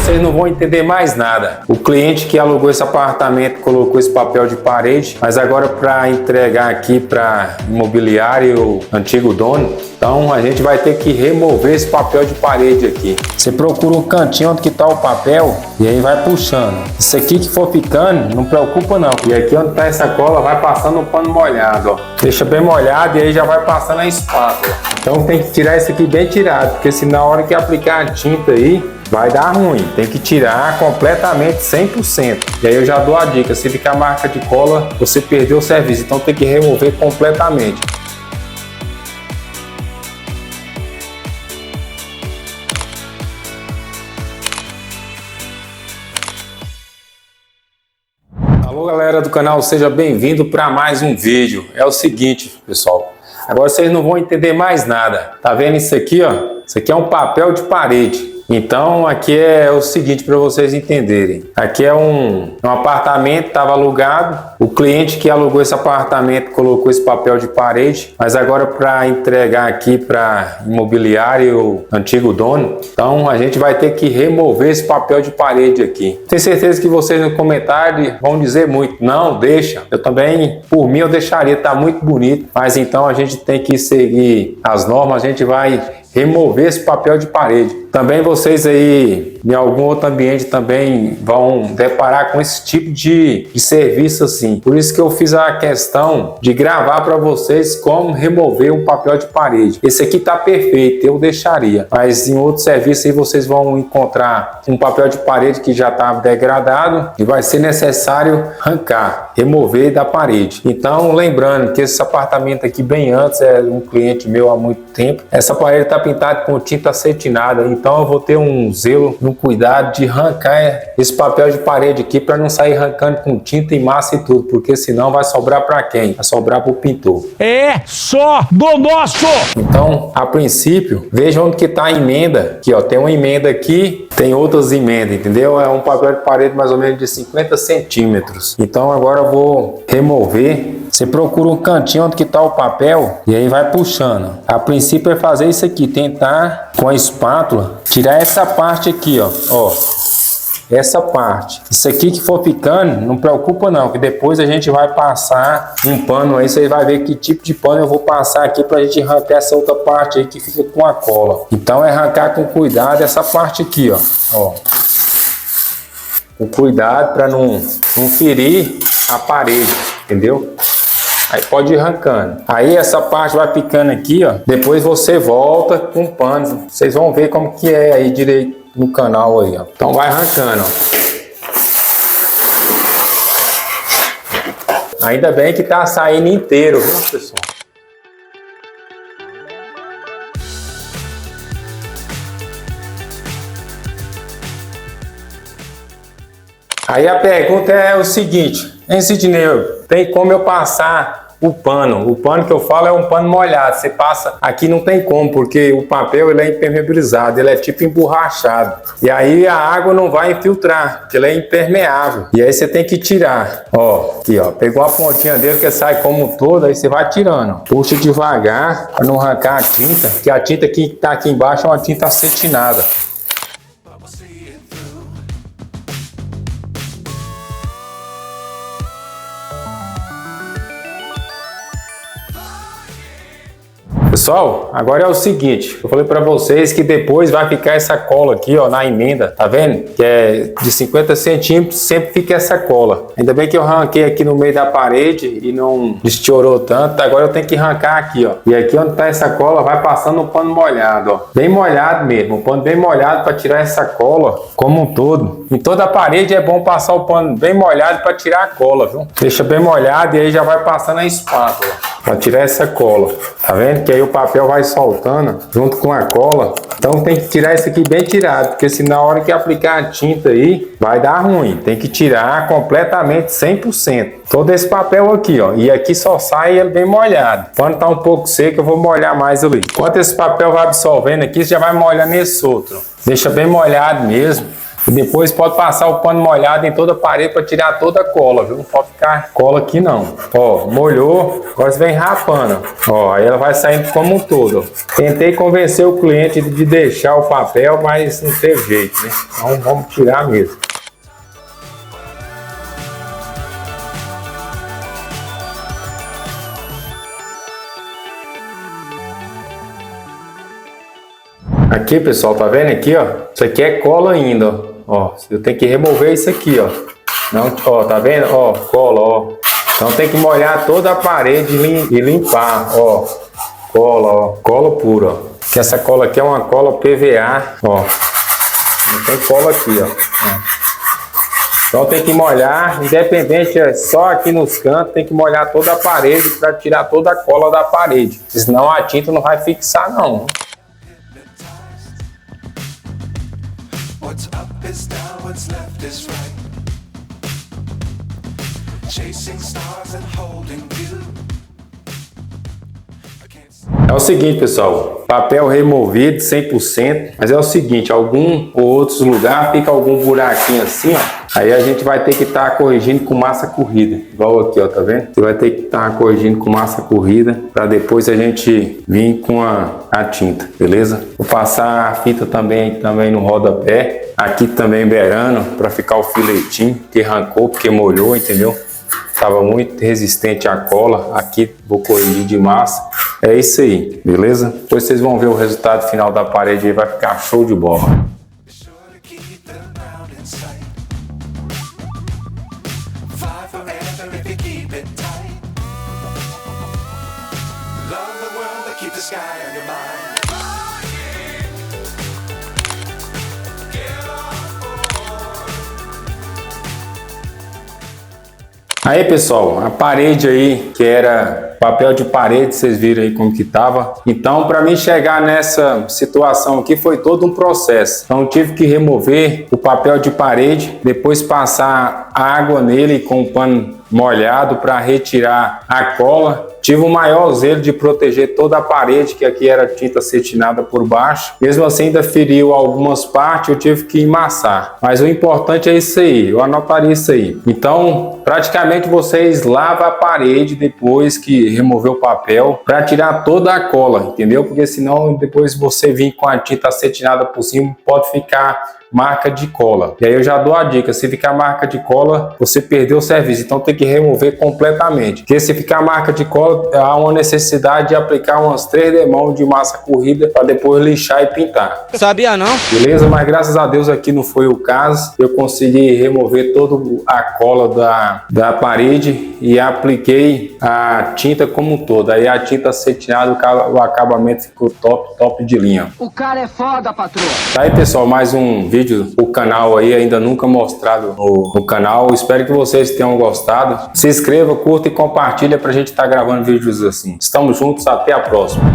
vocês não vão entender mais nada. O cliente que alugou esse apartamento colocou esse papel de parede, mas agora para entregar aqui para imobiliário o antigo dono, então a gente vai ter que remover esse papel de parede aqui. Você procura um cantinho onde que tá o papel e aí vai puxando. Isso aqui que for ficando, não preocupa não. E aqui onde tá essa cola vai passando um pano molhado, ó. Deixa bem molhado e aí já vai passando a espátula. Então tem que tirar isso aqui bem tirado, porque se na hora que aplicar a tinta aí, vai dar ruim. Tem que tirar completamente 100%. E aí eu já dou a dica, se ficar marca de cola, você perdeu o serviço. Então tem que remover completamente. Alô galera do canal, seja bem-vindo para mais um vídeo. É o seguinte, pessoal, agora vocês não vão entender mais nada. Tá vendo isso aqui, ó? Isso aqui é um papel de parede. Então aqui é o seguinte para vocês entenderem. Aqui é um apartamento, estava alugado. O cliente que alugou esse apartamento colocou esse papel de parede, mas agora para entregar aqui para imobiliário o antigo dono, então a gente vai ter que remover esse papel de parede aqui. Tenho certeza que vocês no comentário vão dizer muito, não, deixa. Eu também, por mim, eu deixaria, tá muito bonito, mas então a gente tem que seguir as normas, a gente vai remover esse papel de parede. Também vocês aí, em algum outro ambiente também vão deparar com esse tipo de serviço assim. Por isso que eu fiz a questão de gravar para vocês como remover um papel de parede. Esse aqui tá perfeito, eu deixaria. Mas em outro serviço aí vocês vão encontrar um papel de parede que já está degradado e vai ser necessário arrancar, remover da parede. Então, lembrando que esse apartamento aqui bem antes é um cliente meu há muito tempo. Essa parede está pintada com tinta acetinada, então eu vou ter um zelo, um cuidado de arrancar esse papel de parede aqui para não sair arrancando com tinta e massa e tudo, porque senão vai sobrar para quem? Vai sobrar para o pintor. É só do nosso! Então, a princípio, veja onde que está a emenda. Aqui, ó, tem uma emenda aqui, tem outras emendas, entendeu? É um papel de parede mais ou menos de 50 centímetros. Então agora eu vou remover. Você procura um cantinho onde que tá o papel e aí vai puxando. A princípio é fazer isso aqui, tentar com a espátula tirar essa parte aqui, ó. Essa parte. Isso aqui que for ficando, não preocupa não, que depois a gente vai passar um pano aí, você vai ver que tipo de pano eu vou passar aqui pra gente arrancar essa outra parte aí que fica com a cola. Então é arrancar com cuidado essa parte aqui, ó. Com cuidado para não ferir a parede, entendeu? Aí pode ir arrancando. Aí essa parte vai ficando aqui, ó. Depois você volta com o pano. Vocês vão ver como que é aí direito no canal aí, ó. Então vai arrancando, ó. Ainda bem que tá saindo inteiro, viu, pessoal? Aí a pergunta é o seguinte, hein, Sidney, tem como eu passar o pano? O pano que eu falo é um pano molhado, você passa, aqui não tem como, porque o papel ele é impermeabilizado, ele é tipo emborrachado. E aí a água não vai infiltrar, porque ele é impermeável. E aí você tem que tirar, ó, aqui ó, pegou a pontinha dele que sai como um todo, aí você vai tirando, ó. Puxa devagar, para não arrancar a tinta, que a tinta que tá aqui embaixo é uma tinta acetinada. Pessoal, agora é o seguinte, eu falei para vocês que depois vai ficar essa cola aqui, ó, na emenda, tá vendo? Que é de 50 centímetros, sempre fica essa cola. Ainda bem que eu arranquei aqui no meio da parede e não estourou tanto, agora eu tenho que arrancar aqui, ó. E aqui onde tá essa cola vai passando um pano molhado, ó. Bem molhado mesmo, um pano bem molhado para tirar essa cola como um todo. Em toda a parede é bom passar o pano bem molhado para tirar a cola, viu? Deixa bem molhado e aí já vai passando a espátula para tirar essa cola. Tá vendo? Que aí o papel vai soltando junto com a cola. Então tem que tirar isso aqui bem tirado, porque se na hora que aplicar a tinta aí, vai dar ruim. Tem que tirar completamente 100%. Todo esse papel aqui, ó. E aqui só sai ele bem molhado. Quando tá um pouco seco, eu vou molhar mais ali. Enquanto esse papel vai absorvendo aqui, você já vai molhando esse outro. Deixa bem molhado mesmo. E depois pode passar o pano molhado em toda a parede para tirar toda a cola, viu? Não pode ficar cola aqui não. Ó, molhou, agora você vem rapando. Ó, aí ela vai saindo como um todo. Tentei convencer o cliente de deixar o papel, mas não teve jeito, né? Então vamos tirar mesmo. Aqui, pessoal, tá vendo aqui, ó? Isso aqui é cola ainda, ó. Eu tenho que remover isso aqui, ó. Não, ó, tá vendo? Ó, cola, ó. Então tem que molhar toda a parede e limpar, ó. Cola, ó. Cola pura, ó. Que essa cola aqui é uma cola PVA, ó. Não tem cola aqui, ó. Então tem que molhar, independente, é só aqui nos cantos, tem que molhar toda a parede para tirar toda a cola da parede. Senão a tinta não vai fixar, não. What's up is down, what's left is right. Chasing stars and holding you. É o seguinte, pessoal, papel removido 100%, mas é o seguinte, algum ou outros lugares fica algum buraquinho assim, ó. Aí a gente vai ter que estar corrigindo com massa corrida, igual aqui, ó, tá vendo? Você vai ter que estar corrigindo com massa corrida para depois a gente vir com a tinta, beleza? Vou passar a fita também no rodapé, aqui também beirando para ficar o filetinho que arrancou porque molhou, entendeu? Estava muito resistente à cola, aqui vou corrigir de massa. É isso aí, beleza? Depois vocês vão ver o resultado final da parede e vai ficar show de bola. Aí, pessoal, a parede aí, que era papel de parede, vocês viram aí como que tava. Então, para mim chegar nessa situação aqui foi todo um processo. Então, eu tive que remover o papel de parede, depois passar água nele com o pano molhado para retirar a cola. Tive o maior zelo de proteger toda a parede, que aqui era tinta acetinada por baixo. Mesmo assim, ainda feriu algumas partes, eu tive que emassar. Mas o importante é isso aí, eu anotaria isso aí. Então, praticamente vocês lavam a parede depois que remover o papel, para tirar toda a cola, entendeu? Porque senão depois você vir com a tinta acetinada por cima, pode ficar marca de cola. E aí eu já dou a dica, se ficar marca de cola, você perdeu o serviço, então tem que remover completamente. Porque se ficar marca de cola, há uma necessidade de aplicar umas 3 demãos de massa corrida para depois lixar e pintar. Sabia não? Beleza? Mas graças a Deus aqui não foi o caso. Eu consegui remover toda a cola da parede e apliquei a tinta como um todo. Aí a tinta acetinada, o acabamento ficou top de linha. O cara é foda, patroa. Tá aí, pessoal, mais um vídeo do canal aí, ainda nunca mostrado no canal. Espero que vocês tenham gostado. Se inscreva, curta e compartilha pra gente estar gravando vídeos assim. Estamos juntos, até a próxima.